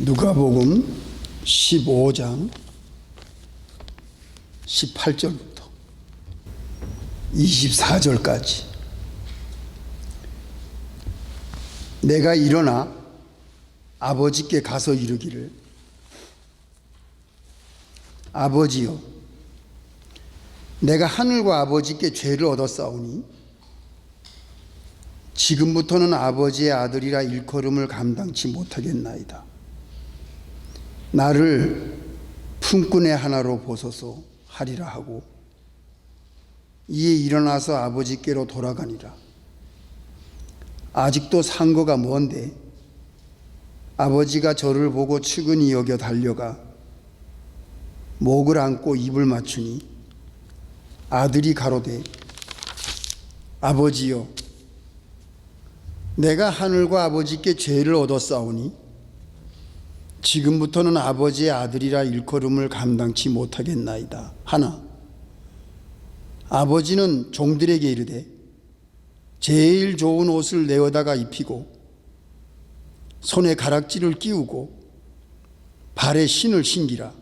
누가복음 15장 18절부터 24절까지. 내가 일어나 아버지께 가서 이르기를, 아버지여, 내가 하늘과 아버지께 죄를 얻었사오니 지금부터는 아버지의 아들이라 일컬음을 감당치 못하겠나이다. 나를 품꾼의 하나로 보소서 하리라 하고 이에 일어나서 아버지께로 돌아가니라. 아직도 상거가 먼데 아버지가 저를 보고 측은히 여겨 달려가 목을 안고 입을 맞추니 아들이 가로되, 아버지여, 내가 하늘과 아버지께 죄를 얻었사오니 지금부터는 아버지의 아들이라 일컬음을 감당치 못하겠나이다 하나, 아버지는 종들에게 이르되 제일 좋은 옷을 내어다가 입히고 손에 가락지를 끼우고 발에 신을 신기라.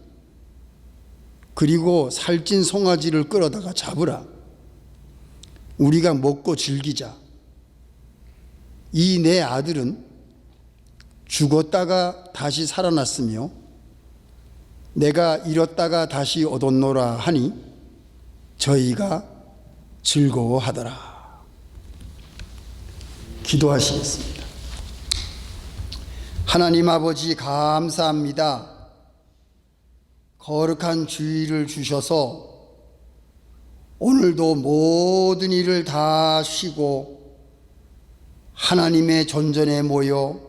그리고 살찐 송아지를 끌어다가 잡으라. 우리가 먹고 즐기자. 이 내 아들은 죽었다가 다시 살아났으며 내가 잃었다가 다시 얻었노라 하니 저희가 즐거워하더라. 기도하시겠습니다. 하나님 아버지, 감사합니다. 거룩한 주일을 주셔서 오늘도 모든 일을 다 쉬고 하나님의 전전에 모여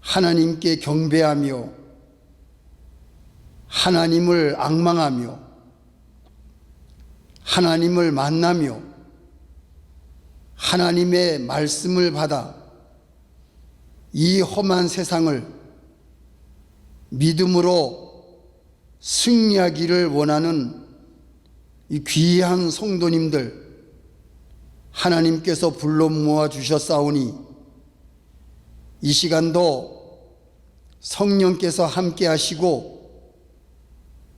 하나님께 경배하며 하나님을 앙망하며 하나님을 만나며 하나님의 말씀을 받아 이 험한 세상을 믿음으로 승리하기를 원하는 이 귀한 성도님들 하나님께서 불러 모아 주셨사오니 이 시간도 성령께서 함께 하시고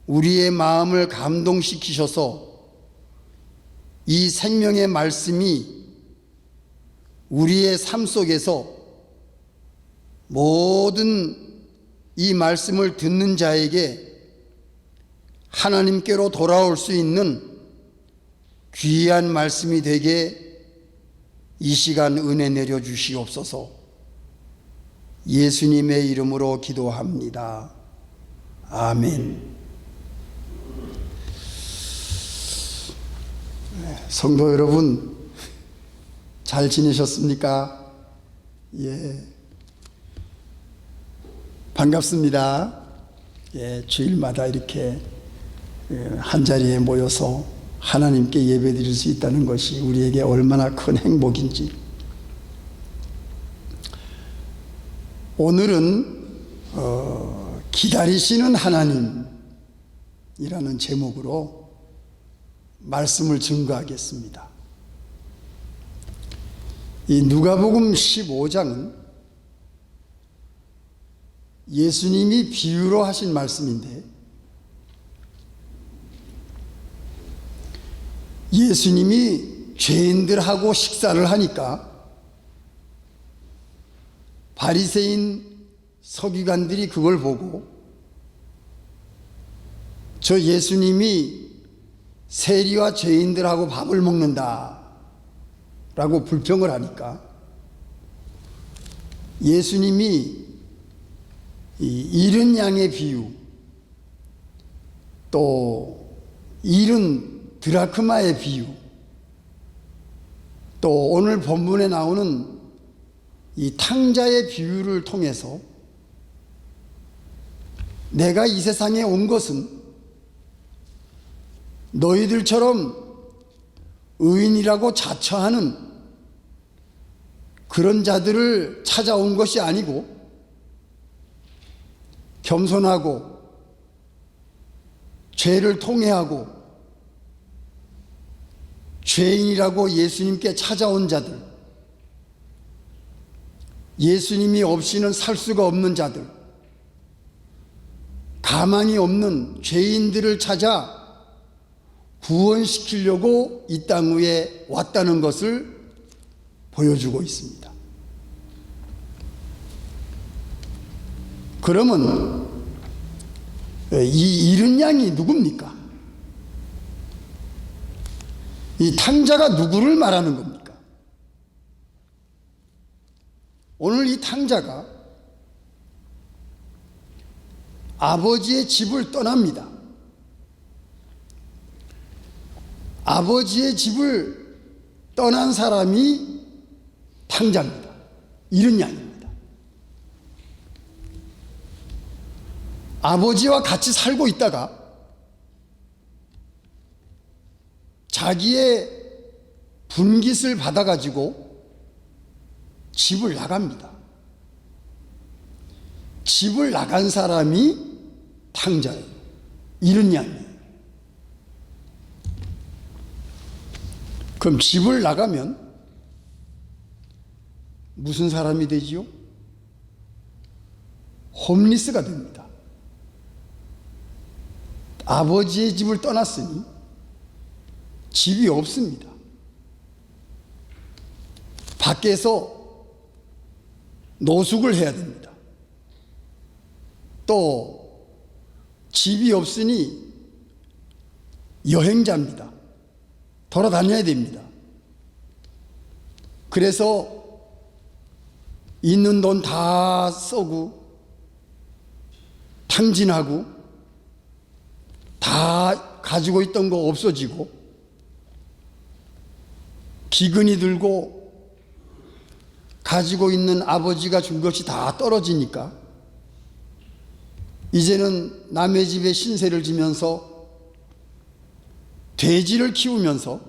우리의 마음을 감동시키셔서 이 생명의 말씀이 우리의 삶 속에서 모든 이 말씀을 듣는 자에게 하나님께로 돌아올 수 있는 귀한 말씀이 되게 이 시간 은혜 내려 주시옵소서. 예수님의 이름으로 기도합니다. 아멘. 성도 여러분, 잘 지내셨습니까? 예, 반갑습니다. 예, 주일마다 이렇게 한자리에 모여서 하나님께 예배드릴 수 있다는 것이 우리에게 얼마나 큰 행복인지. 오늘은 기다리시는 하나님이라는 제목으로 말씀을 증거하겠습니다. 이 누가복음 15장은 예수님이 비유로 하신 말씀인데, 예수님이 죄인들하고 식사를 하니까 바리새인 서기관들이 그걸 보고 저 예수님이 세리와 죄인들하고 밥을 먹는다 라고 불평을 하니까 예수님이 이 잃은 양의 비유, 또 잃은 드라크마의 비유, 또 오늘 본문에 나오는 이 탕자의 비유를 통해서 내가 이 세상에 온 것은 너희들처럼 의인이라고 자처하는 그런 자들을 찾아온 것이 아니고 겸손하고 죄를 통회하고 죄인이라고 예수님께 찾아온 자들, 예수님이 없이는 살 수가 없는 자들, 가망이 없는 죄인들을 찾아 구원시키려고 이 땅 위에 왔다는 것을 보여주고 있습니다. 그러면 이 잃은 양이 누굽니까? 이 탕자가 누구를 말하는 겁니까? 오늘 이 탕자가 아버지의 집을 떠납니다. 아버지의 집을 떠난 사람이 탕자입니다. 잃은 양입니다. 아버지와 같이 살고 있다가 자기의 분깃을 받아가지고 집을 나갑니다. 집을 나간 사람이 탕자예요. 잃은 양이에요. 그럼 집을 나가면 무슨 사람이 되지요? 홈리스가 됩니다. 아버지의 집을 떠났으니 집이 없습니다. 밖에서 노숙을 해야 됩니다. 또 집이 없으니 여행자입니다. 돌아다녀야 됩니다. 그래서 있는 돈 다 쓰고 탕진하고 다 가지고 있던 거 없어지고 기근이 들고 가지고 있는 아버지가 준 것이 다 떨어지니까 이제는 남의 집에 신세를 지면서 돼지를 키우면서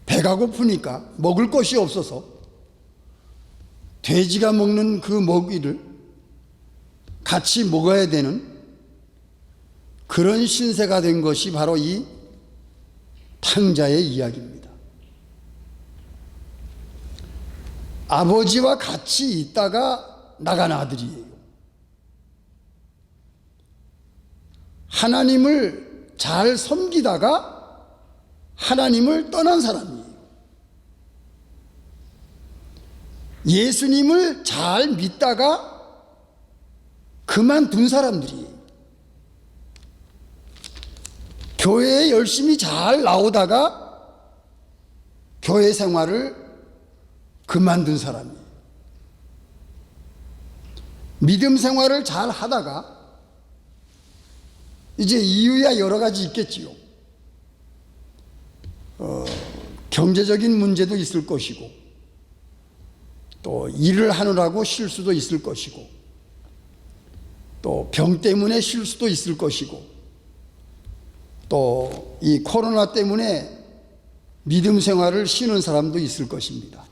배가 고프니까 먹을 것이 없어서 돼지가 먹는 그 먹이를 같이 먹어야 되는 그런 신세가 된 것이 바로 이 탕자의 이야기입니다. 아버지와 같이 있다가 나간 아들이에요. 하나님을 잘 섬기다가 하나님을 떠난 사람이에요. 예수님을 잘 믿다가 그만둔 사람들이에요. 교회에 열심히 잘 나오다가 교회 생활을 그만둔 사람이에요. 믿음 생활을 잘 하다가 이제 이유야 여러 가지 있겠지요. 경제적인 문제도 있을 것이고 또 일을 하느라고 쉴 수도 있을 것이고 또 병 때문에 쉴 수도 있을 것이고 또 이 코로나 때문에 믿음 생활을 쉬는 사람도 있을 것입니다.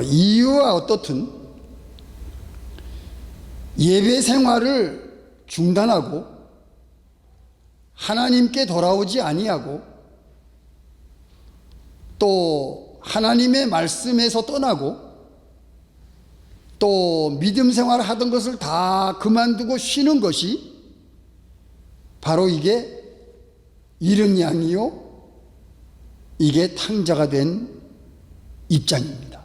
이유와 어떻든 예배 생활을 중단하고 하나님께 돌아오지 아니하고 또 하나님의 말씀에서 떠나고 또 믿음 생활을 하던 것을 다 그만두고 쉬는 것이 바로 이게 잃은 양이요, 이게 탕자가 된 입장입니다.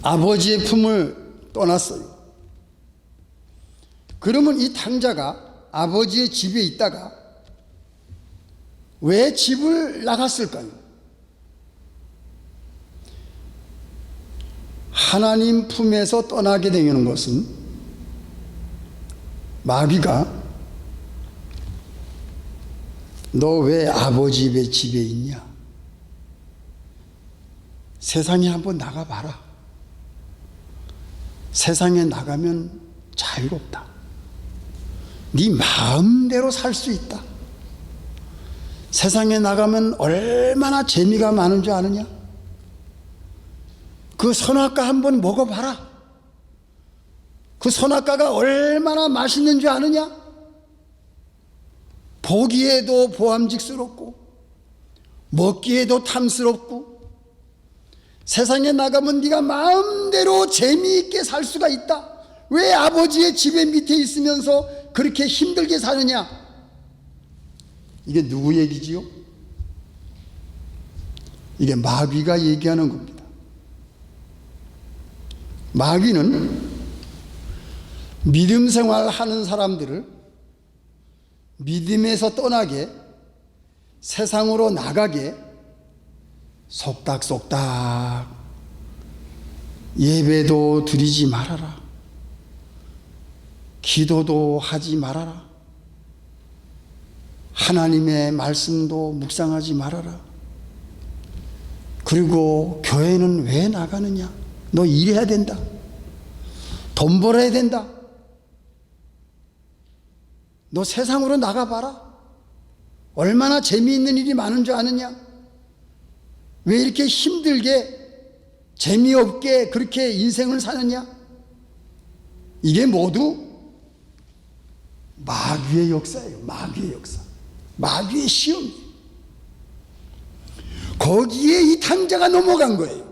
아버지의 품을 떠났어요. 그러면 이 탕자가 아버지의 집에 있다가 왜 집을 나갔을까요? 하나님 품에서 떠나게 되는 것은 마귀가 너 왜 아버지 집에 있냐? 세상에 한번 나가봐라. 세상에 나가면 자유롭다. 네 마음대로 살 수 있다. 세상에 나가면 얼마나 재미가 많은 줄 아느냐? 그 선악과 한번 먹어봐라. 그 선악과가 얼마나 맛있는 줄 아느냐? 보기에도 보암직스럽고 먹기에도 탐스럽고 세상에 나가면 네가 마음대로 재미있게 살 수가 있다. 왜 아버지의 지배 밑에 있으면서 그렇게 힘들게 사느냐? 이게 누구 얘기지요? 이게 마귀가 얘기하는 겁니다. 마귀는 믿음 생활하는 사람들을 믿음에서 떠나게, 세상으로 나가게 속닥속닥 예배도 드리지 말아라, 기도도 하지 말아라, 하나님의 말씀도 묵상하지 말아라, 그리고 교회는 왜 나가느냐? 너 일해야 된다, 돈 벌어야 된다, 너 세상으로 나가봐라, 얼마나 재미있는 일이 많은 줄 아느냐? 왜 이렇게 힘들게 재미없게 그렇게 인생을 사느냐? 이게 모두 마귀의 역사예요. 마귀의 역사, 마귀의 시험이에요. 거기에 이 탕자가 넘어간 거예요.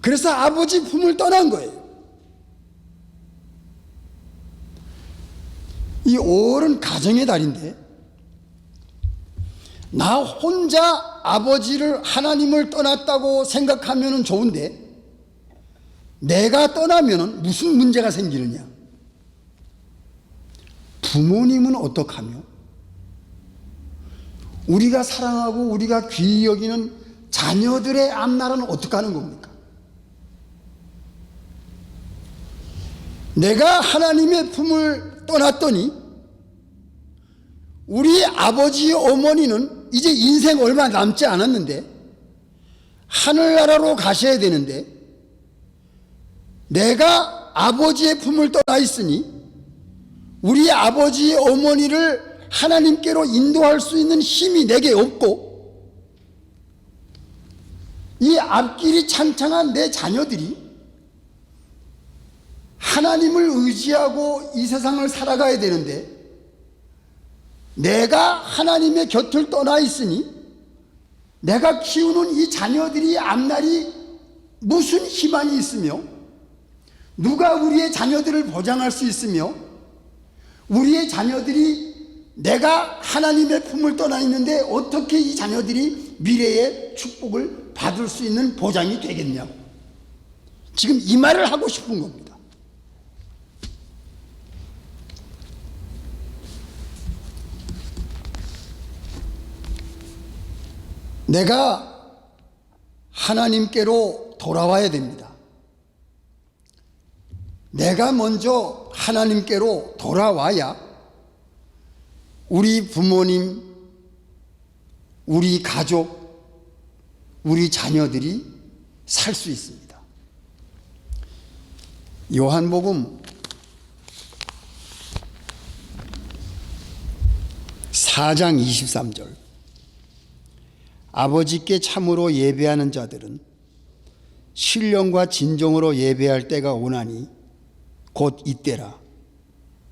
그래서 아버지 품을 떠난 거예요. 이 5월은 가정의 달인데, 나 혼자 아버지를, 하나님을 떠났다고 생각하면 좋은데, 내가 떠나면 무슨 문제가 생기느냐? 부모님은 어떡하며? 우리가 사랑하고 우리가 귀히 여기는 자녀들의 앞날은 어떻게 하는 겁니까? 내가 하나님의 품을 떠났더니 우리 아버지 어머니는 이제 인생 얼마 남지 않았는데 하늘나라로 가셔야 되는데, 내가 아버지의 품을 떠나 있으니 우리 아버지 어머니를 하나님께로 인도할 수 있는 힘이 내게 없고, 이 앞길이 창창한 내 자녀들이 하나님을 의지하고 이 세상을 살아가야 되는데, 내가 하나님의 곁을 떠나 있으니 내가 키우는 이 자녀들이 앞날이 무슨 희망이 있으며, 누가 우리의 자녀들을 보장할 수 있으며, 우리의 자녀들이 내가 하나님의 품을 떠나 있는데 어떻게 이 자녀들이 미래의 축복을 받을 수 있는 보장이 되겠냐고, 지금 이 말을 하고 싶은 겁니다. 내가 하나님께로 돌아와야 됩니다. 내가 먼저 하나님께로 돌아와야 우리 부모님, 우리 가족, 우리 자녀들이 살 수 있습니다. 요한복음 4장 23절, 아버지께 참으로 예배하는 자들은 신령과 진정으로 예배할 때가 오나니 곧 이때라.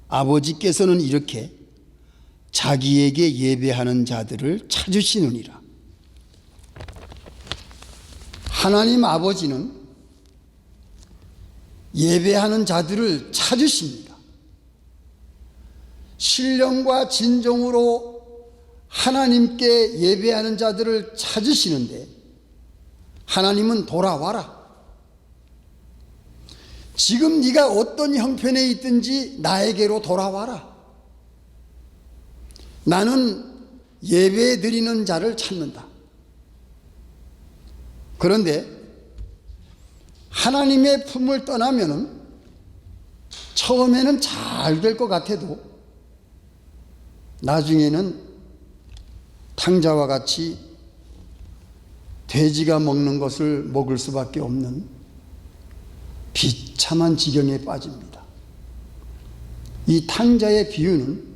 아버지께서는 이렇게 자기에게 예배하는 자들을 찾으시느니라. 하나님 아버지는 예배하는 자들을 찾으십니다. 신령과 진정으로 하나님께 예배하는 자들을 찾으시는데, 하나님은 돌아와라. 지금 네가 어떤 형편에 있든지 나에게로 돌아와라. 나는 예배 드리는 자를 찾는다. 그런데 하나님의 품을 떠나면은 처음에는 잘 될 것 같아도 나중에는 탕자와 같이 돼지가 먹는 것을 먹을 수밖에 없는 비참한 지경에 빠집니다. 이 탕자의 비유는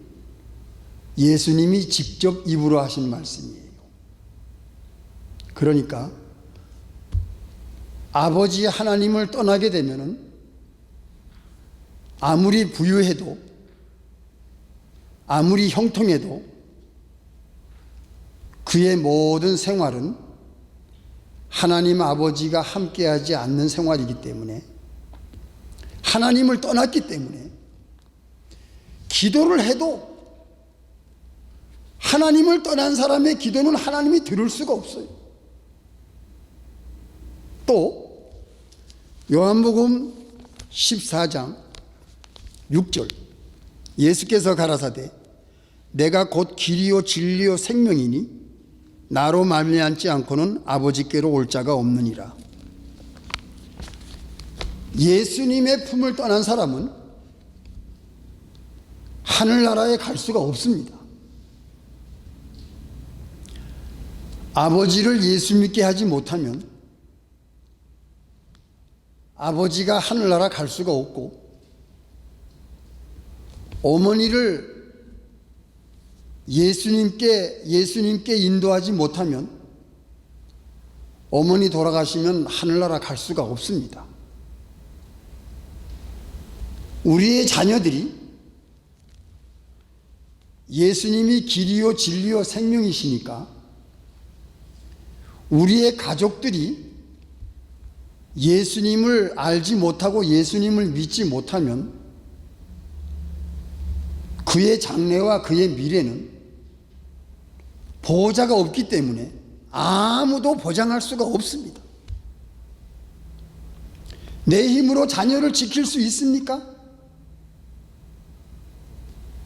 예수님이 직접 입으로 하신 말씀이에요. 그러니까 아버지 하나님을 떠나게 되면은 아무리 부유해도, 아무리 형통해도 그의 모든 생활은 하나님 아버지가 함께하지 않는 생활이기 때문에, 하나님을 떠났기 때문에 기도를 해도 하나님을 떠난 사람의 기도는 하나님이 들을 수가 없어요. 또 요한복음 14장 6절, 예수께서 가라사대 내가 곧 길이요 진리요 생명이니 나로 말미암지 않고는 아버지께로 올 자가 없느니라. 예수님의 품을 떠난 사람은 하늘나라에 갈 수가 없습니다. 아버지를 예수 믿게 하지 못하면 아버지가 하늘나라 갈 수가 없고, 어머니를 예수님께 인도하지 못하면 어머니 돌아가시면 하늘나라 갈 수가 없습니다. 우리의 자녀들이 예수님이 길이요 진리요 생명이시니까, 우리의 가족들이 예수님을 알지 못하고 예수님을 믿지 못하면 그의 장래와 그의 미래는 보호자가 없기 때문에 아무도 보장할 수가 없습니다. 내 힘으로 자녀를 지킬 수 있습니까?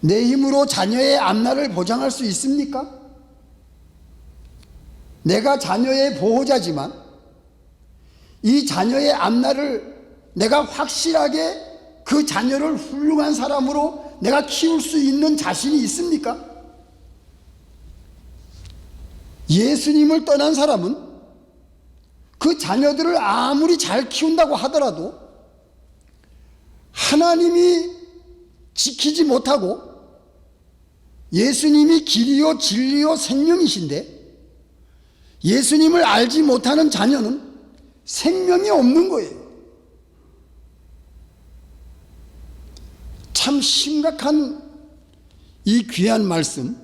내 힘으로 자녀의 앞날을 보장할 수 있습니까? 내가 자녀의 보호자지만 이 자녀의 앞날을 내가 확실하게 그 자녀를 훌륭한 사람으로 내가 키울 수 있는 자신이 있습니까? 예수님을 떠난 사람은 그 자녀들을 아무리 잘 키운다고 하더라도 하나님이 지키지 못하고, 예수님이 길이요 진리요 생명이신데 예수님을 알지 못하는 자녀는 생명이 없는 거예요. 참 심각한 이 귀한 말씀,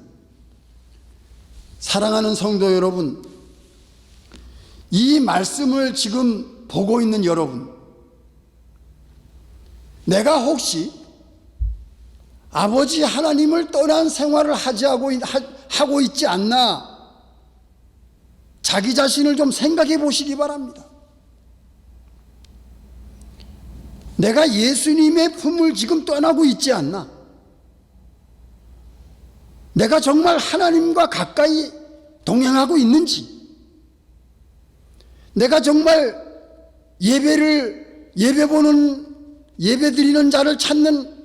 사랑하는 성도 여러분, 이 말씀을 지금 보고 있는 여러분, 내가 혹시 아버지 하나님을 떠난 생활을 하고 있지 않나, 자기 자신을 좀 생각해 보시기 바랍니다. 내가 예수님의 품을 지금 떠나고 있지 않나? 내가 정말 하나님과 가까이 동행하고 있는지, 내가 정말 예배 드리는 자를 찾는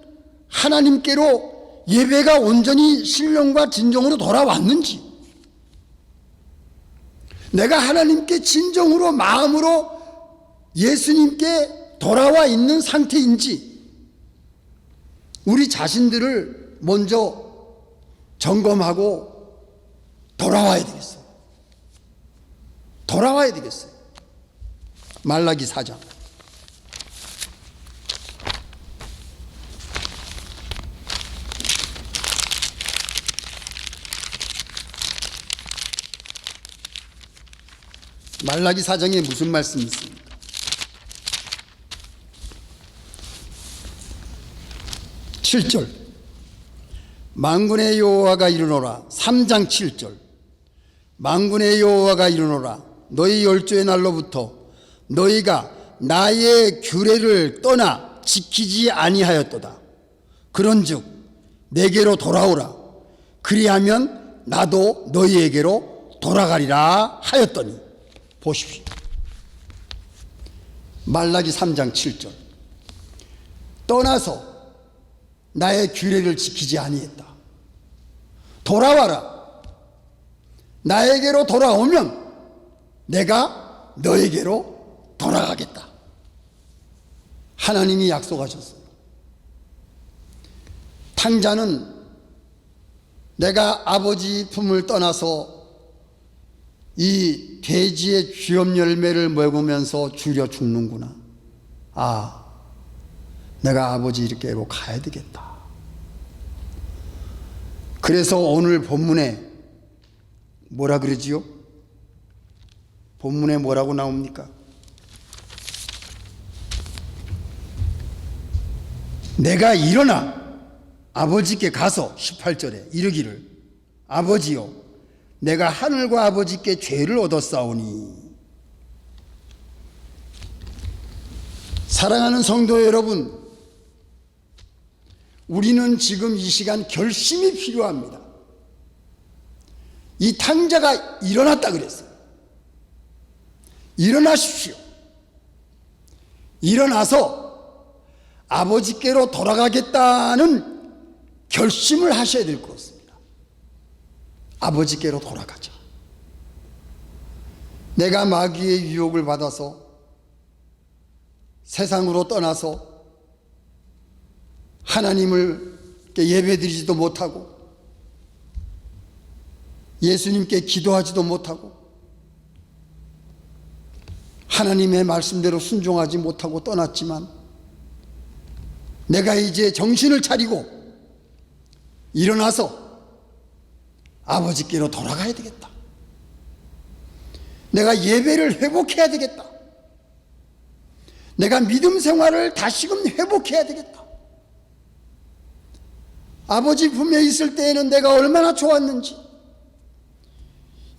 하나님께로 예배가 온전히 신령과 진정으로 돌아왔는지, 내가 하나님께 진정으로 마음으로 예수님께 돌아와 있는 상태인지, 우리 자신들을 먼저 점검하고 돌아와야 되겠어요. 돌아와야 되겠어요. 말라기 4장. 말라기 4장에 무슨 말씀이 있습니까? 7절. 만군의 여호와가 이르노라. 3장 7절. 만군의 여호와가 이르노라. 너희 열조의 날로부터 너희가 나의 규례를 떠나 지키지 아니하였도다. 그런즉 내게로 돌아오라. 그리하면 나도 너희에게로 돌아가리라 하였더니. 보십시오. 말라기 3장 7절. 떠나서 나의 규례를 지키지 아니했다. 돌아와라. 나에게로 돌아오면 내가 너에게로 돌아가겠다. 하나님이 약속하셨어요. 탕자는 내가 아버지 품을 떠나서 이 돼지의 쥐업 열매를 먹으면서 줄여 죽는구나. 아, 내가 아버지 이렇게로 가야 되겠다. 그래서 오늘 본문에 뭐라 그러지요? 본문에 뭐라고 나옵니까? 내가 일어나 아버지께 가서 18절에 이르기를 아버지여 내가 하늘과 아버지께 죄를 얻었사오니. 사랑하는 성도 여러분, 우리는 지금 이 시간 결심이 필요합니다. 이 탕자가 일어났다 그랬어요. 일어나십시오. 일어나서 아버지께로 돌아가겠다는 결심을 하셔야 될 것 같습니다. 아버지께로 돌아가자. 내가 마귀의 유혹을 받아서 세상으로 떠나서 하나님을 예배드리지도 못하고 예수님께 기도하지도 못하고 하나님의 말씀대로 순종하지 못하고 떠났지만 내가 이제 정신을 차리고 일어나서 아버지께로 돌아가야 되겠다. 내가 예배를 회복해야 되겠다. 내가 믿음 생활을 다시금 회복해야 되겠다. 아버지 품에 있을 때에는 내가 얼마나 좋았는지,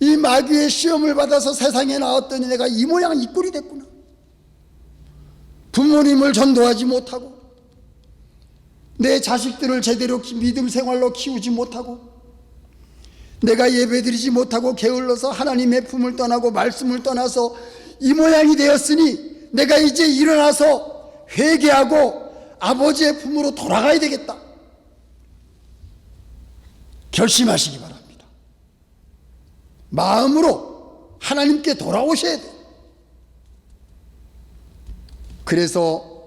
이 마귀의 시험을 받아서 세상에 나왔더니 내가 이 모양 이 꼴이 됐구나. 부모님을 전도하지 못하고 내 자식들을 제대로 믿음 생활로 키우지 못하고 내가 예배드리지 못하고 게을러서 하나님의 품을 떠나고 말씀을 떠나서 이 모양이 되었으니 내가 이제 일어나서 회개하고 아버지의 품으로 돌아가야 되겠다. 결심하시기 바랍니다. 마음으로 하나님께 돌아오셔야 돼요. 그래서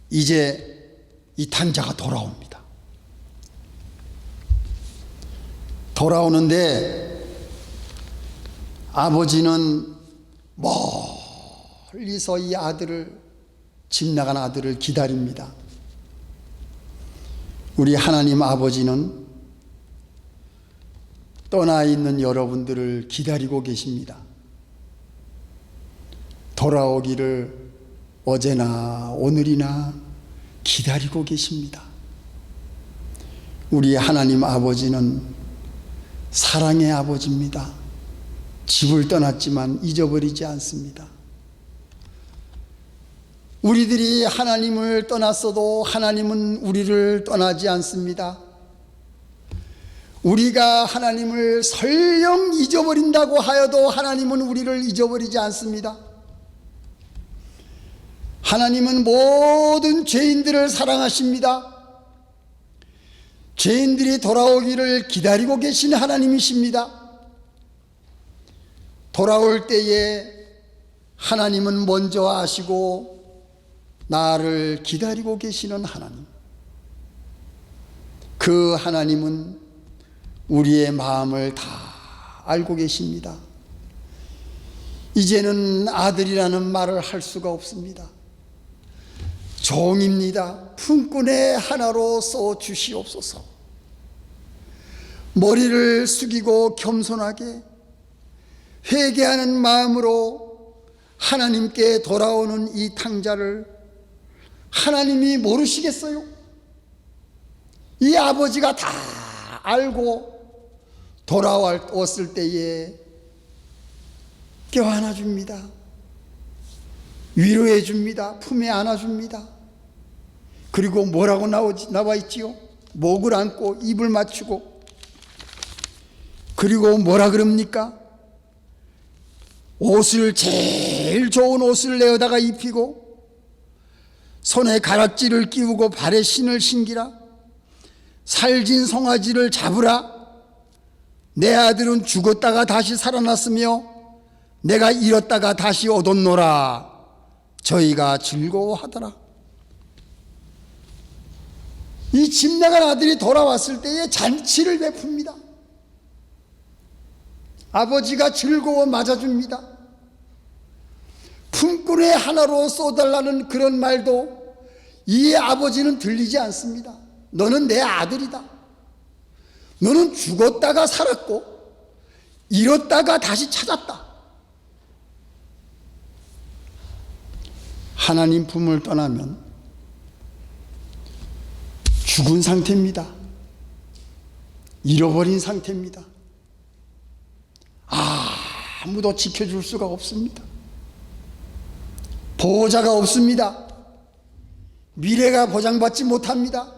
이제 이 탕자가 돌아옵니다. 돌아오는데 아버지는 멀리서 이 아들을, 집 나간 아들을 기다립니다. 우리 하나님 아버지는 떠나 있는 여러분들을 기다리고 계십니다. 돌아오기를 어제나 오늘이나 기다리고 계십니다. 우리 하나님 아버지는 사랑의 아버지입니다. 집을 떠났지만 잊어버리지 않습니다. 우리들이 하나님을 떠났어도 하나님은 우리를 떠나지 않습니다. 우리가 하나님을 설령 잊어버린다고 하여도 하나님은 우리를 잊어버리지 않습니다. 하나님은 모든 죄인들을 사랑하십니다. 죄인들이 돌아오기를 기다리고 계신 하나님이십니다. 돌아올 때에 하나님은 먼저 아시고 나를 기다리고 계시는 하나님. 그 하나님은 우리의 마음을 다 알고 계십니다. 이제는 아들이라는 말을 할 수가 없습니다. 종입니다. 품꾼의 하나로 써 주시옵소서. 머리를 숙이고 겸손하게 회개하는 마음으로 하나님께 돌아오는 이 탕자를 하나님이 모르시겠어요? 이 아버지가 다 알고 돌아왔을 때에 껴안아 줍니다. 위로해 줍니다. 품에 안아 줍니다. 그리고 뭐라고 나와 있지요? 목을 안고 입을 맞추고, 그리고 뭐라 그럽니까? 옷을, 제일 좋은 옷을 내어다가 입히고 손에 가락지를 끼우고 발에 신을 신기라. 살진 송아지를 잡으라. 내 아들은 죽었다가 다시 살아났으며 내가 잃었다가 다시 얻었노라. 저희가 즐거워하더라. 이 집 나간 아들이 돌아왔을 때에 잔치를 베풉니다. 아버지가 즐거워 맞아줍니다. 품꾼의 하나로 쏘달라는 그런 말도 이 아버지는 들리지 않습니다. 너는 내 아들이다. 너는 죽었다가 살았고 잃었다가 다시 찾았다. 하나님 품을 떠나면 죽은 상태입니다. 잃어버린 상태입니다. 아무도 지켜줄 수가 없습니다. 보호자가 없습니다. 미래가 보장받지 못합니다.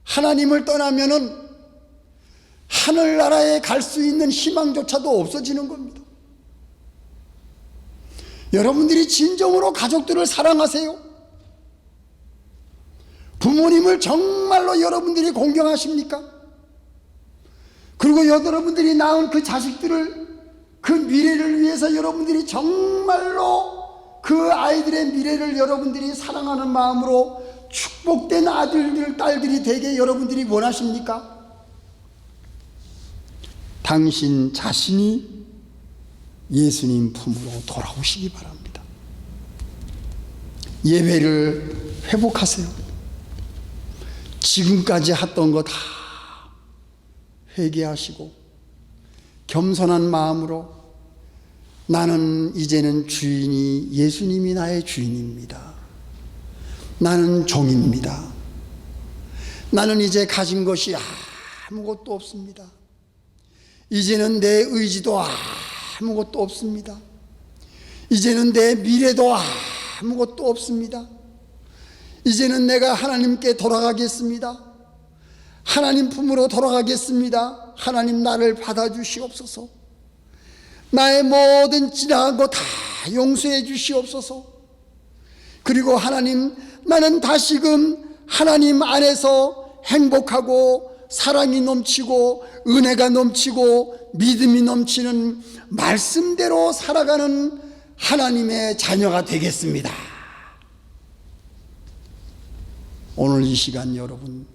하나님을 떠나면은 하늘나라에 갈 수 있는 희망조차도 없어지는 겁니다. 여러분들이 진정으로 가족들을 사랑하세요? 부모님을 정말로 여러분들이 공경하십니까? 그리고 여러분들이 낳은 그 자식들을, 그 미래를 위해서 여러분들이 정말로 그 아이들의 미래를 여러분들이 사랑하는 마음으로 축복된 아들들, 딸들이 되게 여러분들이 원하십니까? 당신 자신이 예수님 품으로 돌아오시기 바랍니다. 예배를 회복하세요. 지금까지 했던 거 다 회개하시고 겸손한 마음으로 나는 이제는 주인이 예수님이 나의 주인입니다. 나는 종입니다. 나는 이제 가진 것이 아무것도 없습니다. 이제는 내 의지도 아무것도 없습니다. 이제는 내 미래도 아무것도 없습니다. 이제는 내가 하나님께 돌아가겠습니다. 하나님 품으로 돌아가겠습니다. 하나님 나를 받아주시옵소서. 나의 모든 지나간 거 다 용서해 주시옵소서. 그리고 하나님, 나는 다시금 하나님 안에서 행복하고 사랑이 넘치고 은혜가 넘치고 믿음이 넘치는 말씀대로 살아가는 하나님의 자녀가 되겠습니다. 오늘 이 시간 여러분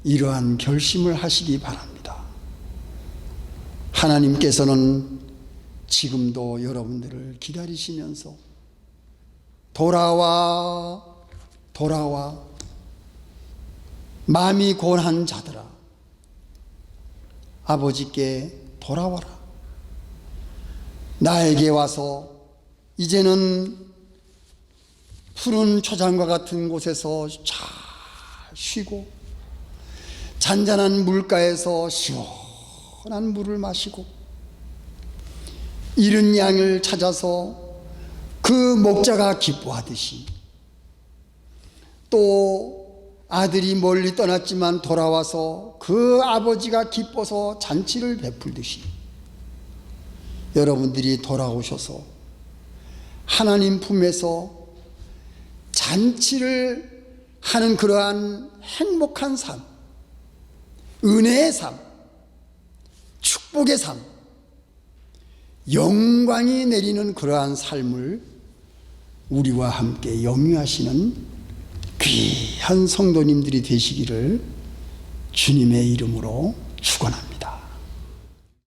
이러한 결심을 하시기 바랍니다. 하나님께서는 지금도 여러분들을 기다리시면서 돌아와 돌아와 마음이 고난 자들아 아버지께 돌아와라. 나에게 와서 이제는 푸른 초장과 같은 곳에서 잘 쉬고 잔잔한 물가에서 시원한 물을 마시고 잃은 양을 찾아서 그 목자가 기뻐하듯이 또 아들이 멀리 떠났지만 돌아와서 그 아버지가 기뻐서 잔치를 베풀듯이 여러분들이 돌아오셔서 하나님 품에서 잔치를 하는 그러한 행복한 삶, 은혜의 삶, 축복의 삶, 영광이 내리는 그러한 삶을 우리와 함께 영위하시는 귀한 성도님들이 되시기를 주님의 이름으로 축원합니다.